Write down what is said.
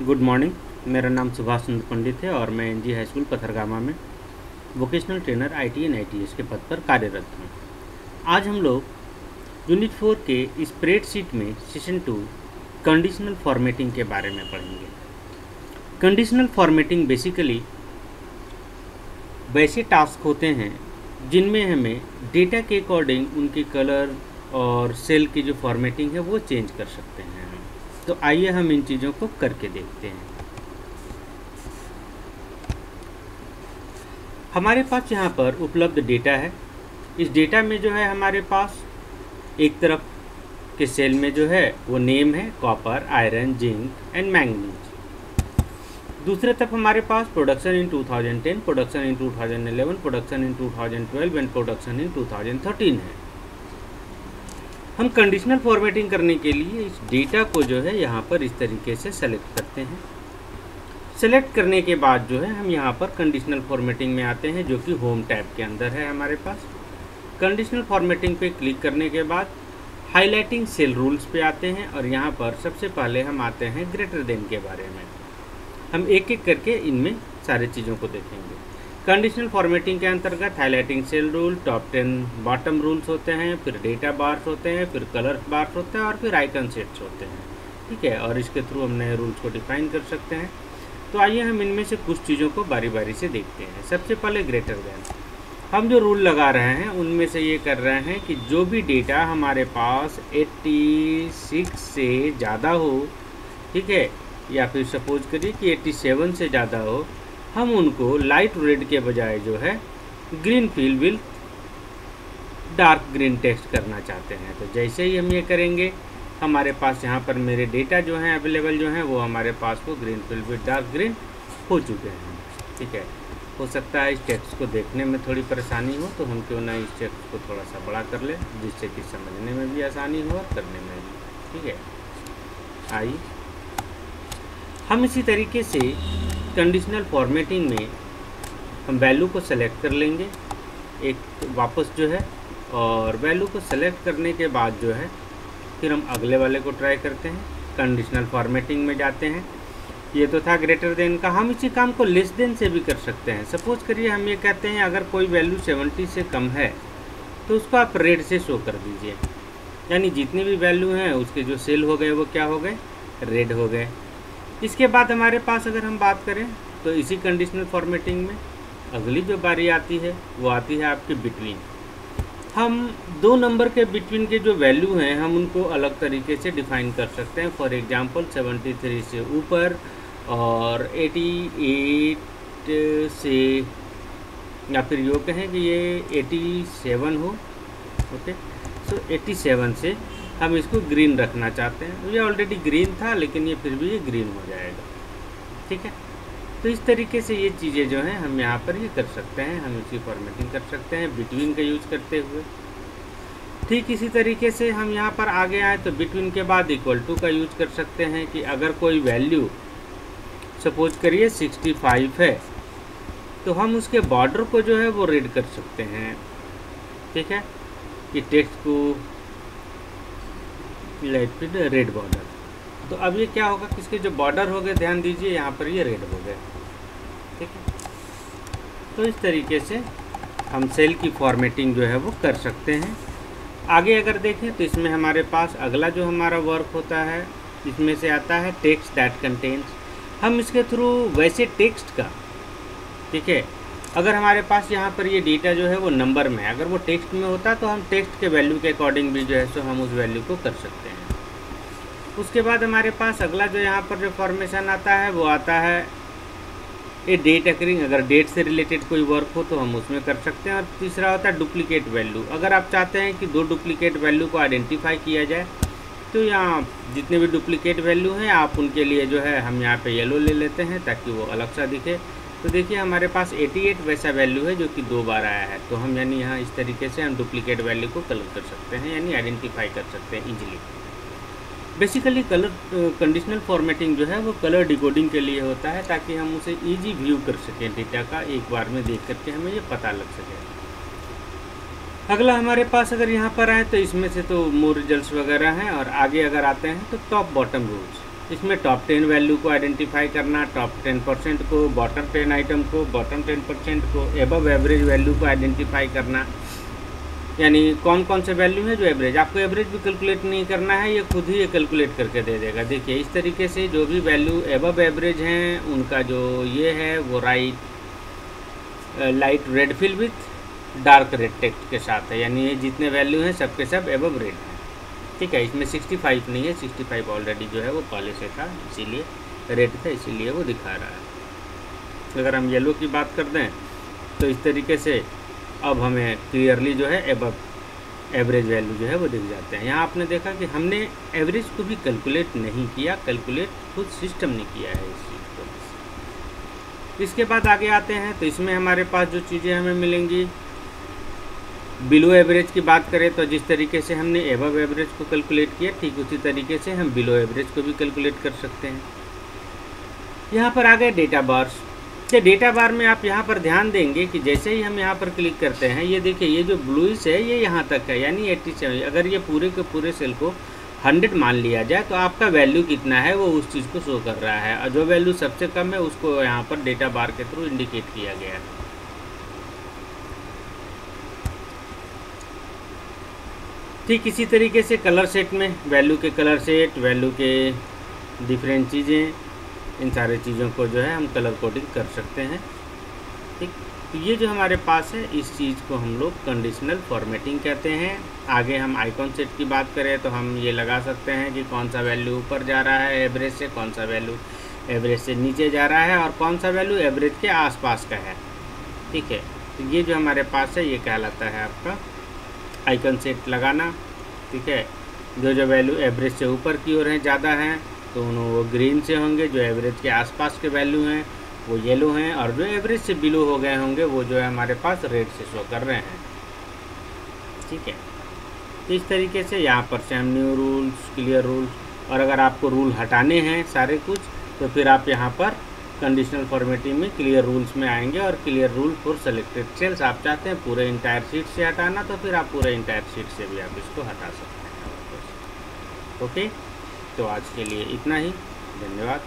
Good morning. मेरा नाम सुभाष चंद्र पंडित है और मैं एनजी हाई स्कूल पथरगामा में vocational trainer IT and ITS के पद पर कार्यरत हूँ। आज हम लोग यूनिट 4 के स्प्रेडशीट में सेशन 2 कंडीशनल फॉर्मेटिंग के बारे में पढ़ेंगे। कंडीशनल फॉर्मेटिंग बेसिकली वैसे टास्क होते हैं जिनमें हमें डेटा के अकॉर्डिंग उनकी कलर और सेल की जो फॉर्मेटिंग है वो चेंज कर सकते हैं। तो आइए हम इन चीज़ों को करके देखते हैं। हमारे पास यहाँ पर उपलब्ध डेटा है। इस डेटा में जो है हमारे पास एक तरफ के सेल में जो है वो नेम है copper, iron, zinc and manganese. दूसरे तरफ हमारे पास production in 2010, production in 2011, production in 2012 and production in 2013 है। हम कंडीशनल फॉर्मेटिंग करने के लिए इस डेटा को जो है यहाँ पर इस तरीके से सेलेक्ट करते हैं। सेलेक्ट करने के बाद जो है हम यहाँ पर कंडीशनल फॉर्मेटिंग में आते हैं, जो कि होम टैब के अंदर है हमारे पास। कंडीशनल फॉर्मेटिंग पे क्लिक करने के बाद हाईलाइटिंग सेल रूल्स पे आते हैं और यहाँ पर सबसे पहले हम आते हैं ग्रेटर देन के बारे में। हम एक एक करके इनमें सारी चीज़ों को देखेंगे। कंडीशनल फॉर्मेटिंग के अंतर्गत highlighting cell rule, top 10 bottom rules होते हैं, फिर डेटा बार्स होते हैं, फिर कलर बार्स होते हैं और फिर आइकन सेट्स होते हैं। ठीक है, और इसके थ्रू हम नए रूल्स को डिफाइन कर सकते हैं। तो आइए हम इनमें से कुछ चीज़ों को बारी बारी से देखते हैं। सबसे पहले ग्रेटर देन। हम जो रूल लगा रहे हैं उनमें से ये कर रहे हैं कि जो भी डेटा हमारे पास 86 से ज़्यादा हो, ठीक है, या फिर सपोज करिए कि 87 से ज़्यादा हो, हम उनको लाइट रेड के बजाय जो है green fill with dark green text करना चाहते हैं। तो जैसे ही हम ये करेंगे हमारे पास यहाँ पर मेरे डेटा जो हैं अवेलेबल जो हैं वो हमारे पास वो green fill with dark green हो चुके हैं। ठीक है, हो सकता है इस टेक्स्ट को देखने में थोड़ी परेशानी हो, तो हम क्यों ना इस टेक्स्ट को थोड़ा सा बड़ा कर लें, जिससे कि समझने में भी आसानी हो और करने में भी। ठीक है, आइए हम इसी तरीके से कंडीशनल फॉर्मेटिंग में हम वैल्यू को सेलेक्ट कर लेंगे एक वापस जो है, और वैल्यू को सेलेक्ट करने के बाद जो है फिर हम अगले वाले को ट्राई करते हैं। कंडीशनल फॉर्मेटिंग में जाते हैं। ये तो था ग्रेटर देन का। हम इसी काम को लेस देन से भी कर सकते हैं। सपोज करिए हम ये कहते हैं अगर कोई वैल्यू 70 से कम है तो उसको आप रेड से शो कर दीजिए, यानी जितनी भी वैल्यू हैं उसके जो सेल हो गए वो क्या हो गए, रेड हो गए। इसके बाद हमारे पास अगर हम बात करें तो इसी कंडीशनल फॉर्मेटिंग में अगली जो बारी आती है वो आती है आपकी बिटवीन। हम दो नंबर के बिटवीन के जो वैल्यू हैं हम उनको अलग तरीके से डिफाइन कर सकते हैं। फॉर एग्जांपल 73 से ऊपर और 88 से, या फिर यूँ कहें कि ये 87 हो। ओके, सो 87 से हम इसको ग्रीन रखना चाहते हैं। ये ऑलरेडी ग्रीन था लेकिन ये फिर भी ये ग्रीन हो जाएगा। ठीक है, तो इस तरीके से ये चीज़ें जो हैं हम यहाँ पर ये कर सकते हैं। हम इसकी फॉर्मेटिंग कर सकते हैं बिटवीन का यूज करते हुए। ठीक इसी तरीके से हम यहाँ पर आगे आए तो बिटवीन के बाद इक्वल टू का यूज कर सकते हैं कि अगर कोई वैल्यू सपोज करिए 65 है तो हम उसके बॉर्डर को जो है वो रेड कर सकते हैं। ठीक है, कि टेक्स्ट को लाइट रेड बॉर्डर। तो अब ये क्या होगा कि इसके जो बॉर्डर हो गए, ध्यान दीजिए यहाँ पर ये रेड हो गए। ठीक है, तो इस तरीके से हम सेल की फॉर्मेटिंग जो है वो कर सकते हैं। आगे अगर देखें तो इसमें हमारे पास अगला जो हमारा वर्क होता है इसमें से आता है टेक्स्ट दैट कंटेन्स। हम इसके थ्रू वैसे टेक्स्ट का, ठीक है, अगर हमारे पास यहाँ पर ये डेटा जो है वो नंबर में, अगर वो टेक्स्ट में होता तो हम टेक्स्ट के वैल्यू के अकॉर्डिंग भी जो है सो हम उस वैल्यू को कर सकते हैं। उसके बाद हमारे पास अगला जो यहाँ पर जो फॉर्मेशन आता है वो आता है ये डेट अकरिंग। अगर डेट से रिलेटेड कोई वर्क हो तो हम उसमें कर सकते हैं। और तीसरा होता है डुप्लीकेट वैल्यू। अगर आप चाहते हैं कि दो डुप्लीकेट वैल्यू को आइडेंटिफाई किया जाए तो यहाँ जितने भी डुप्लीकेट वैल्यू हैं आप उनके लिए जो है हम यहाँ पे येलो ले लेते हैं ताकि वो अलग सा दिखे। तो देखिए हमारे पास 88 वैसा वैल्यू है जो कि 2 बार आया है, तो हम यानी यहाँ इस तरीके से हम डुप्लीकेट वैल्यू को कलर कर सकते हैं, यानी आइडेंटिफाई कर सकते हैं easily. Basically colour conditional formatting जो है वो कलर डिकोडिंग के लिए होता है ताकि हम उसे ईजी व्यू कर सकें डेटा का, एक बार में देख करके हमें ये पता लग सके। अगला हमारे पास अगर यहाँ पर आए तो इसमें से तो मोर रिजल्ट्स वगैरह हैं, और आगे अगर आते हैं तो टॉप बॉटम रूल्स। इसमें टॉप 10 वैल्यू को आइडेंटिफाई करना, टॉप 10% को, बॉटम 10 आइटम को, बॉटम 10% को, एबव एवरेज वैल्यू को आइडेंटिफाई करना, यानी कौन कौन से वैल्यू है जो एवरेज। आपको एवरेज भी कैलकुलेट नहीं करना है, ये खुद ही ये कैलकुलेट करके दे देगा। देखिए इस तरीके से जो भी वैल्यू एबव एवरेज हैं उनका जो ये है वो light red fill with dark red text के साथ है, यानी ये जितने वैल्यू हैं सबके सब एबव रेड है। ठीक है, इसमें 65 नहीं है, 65 ऑलरेडी जो है वो पहले से था, इसीलिए रेड था, इसीलिए वो दिखा रहा है। अगर हम येलो की बात कर दें तो इस तरीके से अब हमें क्लियरली जो है एबव एवरेज वैल्यू जो है वो दिख जाते हैं। यहाँ आपने देखा कि हमने एवरेज को भी कैलकुलेट नहीं किया, कैलकुलेट खुद सिस्टम ने किया है इस चीज़ को। इसके बाद आगे आते हैं तो इसमें हमारे पास जो चीज़ें हमें मिलेंगी, बिलो एवरेज की बात करें तो जिस तरीके से हमने एबव एवरेज को कैलकुलेट किया ठीक उसी तरीके से हम बिलो एवरेज को भी कैलकुलेट कर सकते हैं। यहाँ पर आ गए डेटा बार्स। तो डेटा बार में आप यहाँ पर ध्यान देंगे कि जैसे ही हम यहाँ पर क्लिक करते हैं, ये देखिए ये जो ब्लूइश है ये यहाँ तक है, यानी 87। अगर ये पूरे के पूरे सेल को 100 मान लिया जाए तो आपका वैल्यू कितना है वो उस चीज़ को शो कर रहा है, और जो वैल्यू सबसे कम है उसको यहाँ पर डेटा बार के थ्रू इंडिकेट किया गया है। ठीक इसी तरीके से कलर सेट में वैल्यू के कलर सेट, वैल्यू के डिफरेंट चीज़ें, इन सारे चीज़ों को जो है हम कलर कोडिंग कर सकते हैं। ठीक, तो ये जो हमारे पास है इस चीज़ को हम लोग कंडीशनल फॉर्मेटिंग कहते हैं। आगे हम आइकॉन सेट की बात करें तो हम ये लगा सकते हैं कि कौन सा वैल्यू ऊपर जा रहा है एवरेज से, कौन सा वैल्यू एवरेज से नीचे जा रहा है, और कौन सा वैल्यू एवरेज के आसपास का है। ठीक है, तो ये जो हमारे पास है ये कहलाता है आपका आइकन सेट लगाना। ठीक है, जो वैल्यू एवरेज से ऊपर की ओर हैं, ज़्यादा हैं, तो वो ग्रीन से होंगे, जो एवरेज के आसपास के वैल्यू हैं वो येलो हैं, और जो एवरेज से बिलो हो गए होंगे वो जो है हमारे पास रेड से शो कर रहे हैं। ठीक है, इस तरीके से यहाँ पर से हम न्यू रूल्स, क्लियर रूल्स, और अगर आपको रूल हटाने हैं सारे कुछ तो फिर आप यहाँ पर कंडीशनल फॉर्मेटिंग में क्लियर रूल्स में आएंगे, और clear rule for selected cells आप चाहते हैं पूरे इंटायर शीट से हटाना तो फिर आप पूरे इंटायर शीट से भी आप इसको हटा सकते हैं। ओके, तो आज के लिए इतना ही, धन्यवाद।